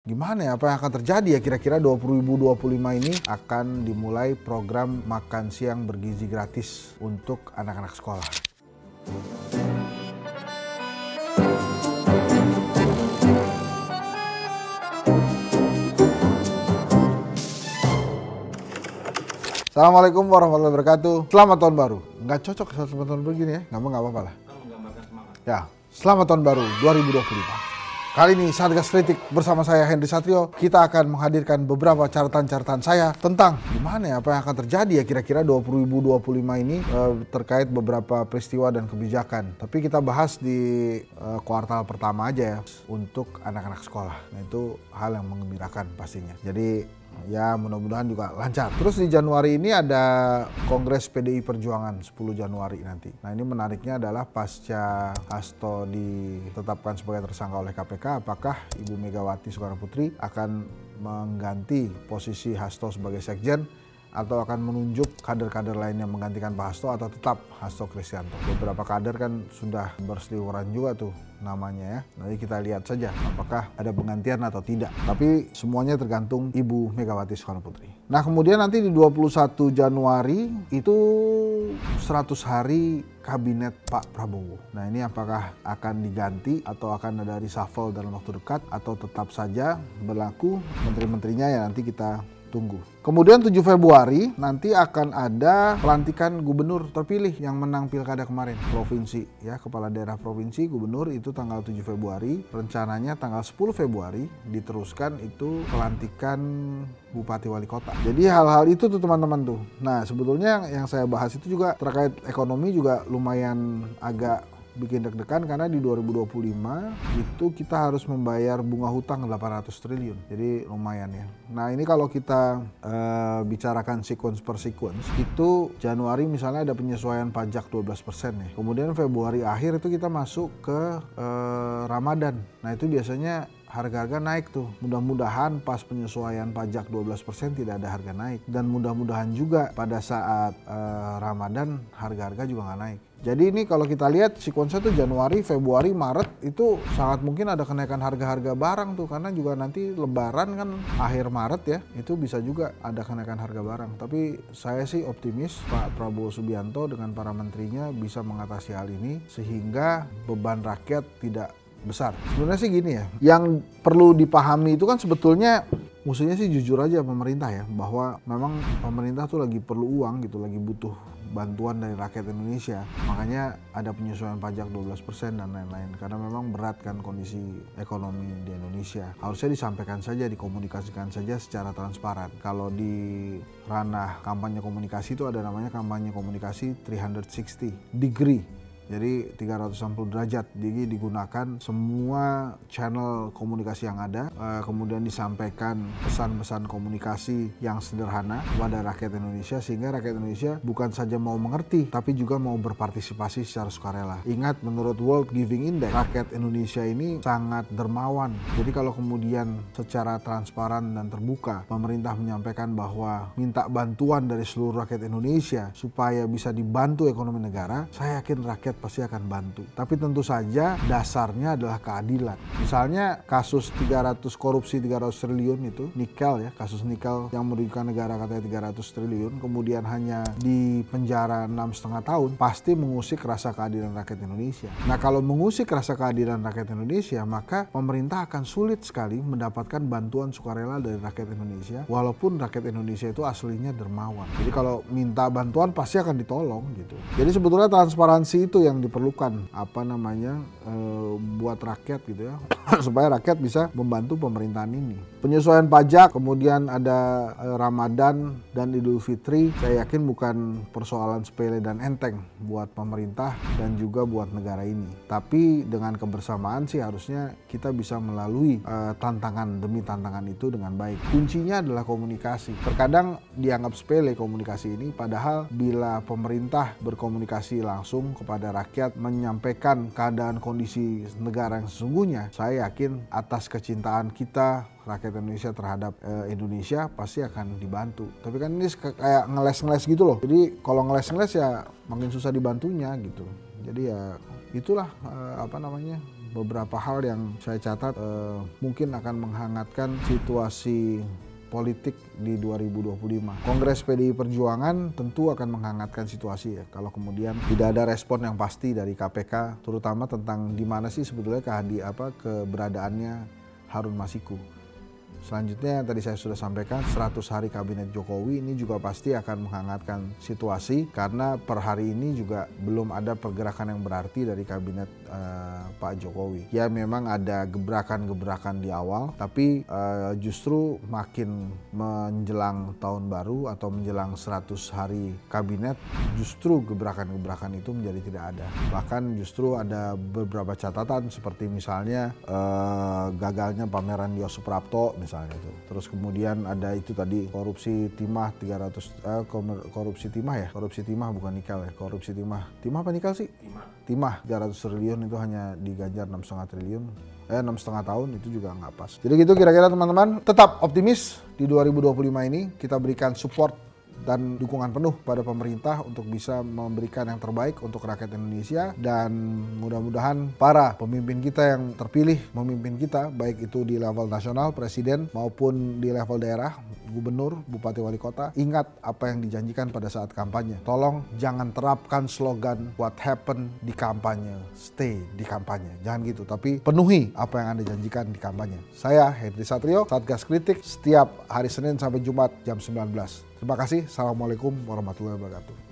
Gimana ya, apa yang akan terjadi ya kira-kira 2025 ini akan dimulai program makan siang bergizi gratis untuk anak-anak sekolah. Assalamualaikum warahmatullahi wabarakatuh. Selamat tahun baru. Nggak cocok selamat tahun baru gini ya, nggak apa-apa lah. Ya, selamat tahun baru 2025. Kali ini Satgas Kritik bersama saya Henry Satrio, kita akan menghadirkan beberapa catatan-catatan saya tentang gimana ya, apa yang akan terjadi ya kira-kira 2025 ini terkait beberapa peristiwa dan kebijakan. Tapi kita bahas di kuartal pertama aja ya, untuk anak-anak sekolah. Nah itu hal yang menggembirakan pastinya. Jadi ya mudah-mudahan juga lancar. Terus di Januari ini ada Kongres PDI Perjuangan 10 Januari nanti. Nah ini menariknya adalah pasca Hasto ditetapkan sebagai tersangka oleh KPK, apakah Ibu Megawati Soekarno Putri akan mengganti posisi Hasto sebagai sekjen atau akan menunjuk kader-kader lain yang menggantikan Pak Hasto atau tetap Hasto Kristianto. Beberapa kader kan sudah berseliweran juga tuh namanya ya. Nanti kita lihat saja apakah ada penggantian atau tidak. Tapi semuanya tergantung Ibu Megawati Soekarno Putri. Nah kemudian nanti di 21 Januari itu 100 hari kabinet Pak Prabowo. Nah ini apakah akan diganti atau akan ada reshuffle dalam waktu dekat atau tetap saja berlaku menteri-menterinya ya nanti kita tunggu. Kemudian 7 Februari nanti akan ada pelantikan gubernur terpilih yang menang pilkada kemarin, provinsi ya, kepala daerah provinsi, gubernur itu tanggal 7 Februari. Rencananya tanggal 10 Februari diteruskan itu pelantikan bupati wali kota. Jadi hal-hal itu tuh teman-teman tuh. Nah sebetulnya yang saya bahas itu juga terkait ekonomi juga lumayan agak bikin deg-degan karena di 2025 itu kita harus membayar bunga hutang 800 triliun. Jadi lumayan ya. Nah ini kalau kita bicarakan sequence per sequence, itu Januari misalnya ada penyesuaian pajak 12% ya. Kemudian Februari akhir itu kita masuk ke Ramadan. Nah itu biasanya harga-harga naik tuh. Mudah-mudahan pas penyesuaian pajak 12% tidak ada harga naik. Dan mudah-mudahan juga pada saat Ramadan harga-harga juga nggak naik. Jadi ini kalau kita lihat sekuensnya tuh Januari, Februari, Maret itu sangat mungkin ada kenaikan harga-harga barang tuh. Karena juga nanti Lebaran kan akhir Maret ya, itu bisa juga ada kenaikan harga barang. Tapi saya sih optimis Pak Prabowo Subianto dengan para menterinya bisa mengatasi hal ini sehingga beban rakyat tidak besar. Sebenarnya sih gini ya, yang perlu dipahami itu kan sebetulnya musuhnya sih jujur aja pemerintah ya, bahwa memang pemerintah tuh lagi perlu uang gitu, lagi butuh bantuan dari rakyat Indonesia. Makanya ada penyesuaian pajak 12% dan lain-lain. Karena memang berat kan kondisi ekonomi di Indonesia. Harusnya disampaikan saja, dikomunikasikan saja secara transparan. Kalau di ranah kampanye komunikasi itu ada namanya kampanye komunikasi 360 degree. Jadi 360 derajat, jadi digunakan semua channel komunikasi yang ada, kemudian disampaikan pesan-pesan komunikasi yang sederhana kepada rakyat Indonesia, sehingga rakyat Indonesia bukan saja mau mengerti, tapi juga mau berpartisipasi secara sukarela. Ingat, menurut World Giving Index, rakyat Indonesia ini sangat dermawan. Jadi kalau kemudian secara transparan dan terbuka, pemerintah menyampaikan bahwa minta bantuan dari seluruh rakyat Indonesia supaya bisa dibantu ekonomi negara, saya yakin rakyat pasti akan bantu. Tapi tentu saja dasarnya adalah keadilan. Misalnya kasus korupsi 300 triliun itu, nikel ya, kasus nikel yang merugikan negara katanya 300 triliun, kemudian hanya di penjara 6,5 tahun, pasti mengusik rasa keadilan rakyat Indonesia. Nah kalau mengusik rasa keadilan rakyat Indonesia, maka pemerintah akan sulit sekali mendapatkan bantuan sukarela dari rakyat Indonesia, walaupun rakyat Indonesia itu aslinya dermawan. Jadi kalau minta bantuan pasti akan ditolong gitu. Jadi sebetulnya transparansi itu yang diperlukan buat rakyat gitu ya supaya rakyat bisa membantu pemerintahan ini. Penyesuaian pajak, kemudian ada Ramadan dan Idul Fitri, saya yakin bukan persoalan sepele dan enteng buat pemerintah dan juga buat negara ini. Tapi dengan kebersamaan sih harusnya kita bisa melalui tantangan demi tantangan itu dengan baik. Kuncinya adalah komunikasi. Terkadang dianggap sepele komunikasi ini, padahal bila pemerintah berkomunikasi langsung kepada rakyat, menyampaikan keadaan kondisi negara yang sesungguhnya, saya yakin atas kecintaan kita rakyat Indonesia terhadap Indonesia pasti akan dibantu. Tapi kan ini kayak ngeles-ngeles gitu loh. Jadi kalau ngeles-ngeles ya makin susah dibantunya gitu. Jadi ya itulah beberapa hal yang saya catat mungkin akan menghangatkan situasi politik di 2025. Kongres PDI Perjuangan tentu akan menghangatkan situasi ya. Kalau kemudian tidak ada respon yang pasti dari KPK, terutama tentang di mana sih sebetulnya keberadaannya Harun Masiku. Selanjutnya tadi saya sudah sampaikan 100 hari kabinet Jokowi ini juga pasti akan menghangatkan situasi karena per hari ini juga belum ada pergerakan yang berarti dari kabinet Pak Jokowi. Ya memang ada gebrakan-gebrakan di awal tapi justru makin menjelang tahun baru atau menjelang 100 hari kabinet justru gebrakan-gebrakan itu menjadi tidak ada. Bahkan justru ada beberapa catatan seperti misalnya gagalnya pameran Yos Suprapto misalnya itu. Terus kemudian ada itu tadi korupsi timah 300 korupsi timah bukan nikel ya. Korupsi timah apa nikel sih? Timah 300 triliun itu hanya diganjar 6,5 triliun. 6,5 tahun itu juga nggak pas. Jadi gitu kira-kira teman-teman, tetap optimis di 2025 ini kita berikan support dan dukungan penuh pada pemerintah untuk bisa memberikan yang terbaik untuk rakyat Indonesia dan mudah-mudahan para pemimpin kita yang terpilih memimpin kita baik itu di level nasional, presiden maupun di level daerah, gubernur, bupati, wali kota, ingat apa yang dijanjikan pada saat kampanye. Tolong jangan terapkan slogan what happened di kampanye, stay di kampanye. Jangan gitu, tapi penuhi apa yang Anda janjikan di kampanye. Saya Henry Satrio, Satgas Kritik, setiap hari Senin sampai Jumat jam 19. Terima kasih. Assalamualaikum warahmatullahi wabarakatuh.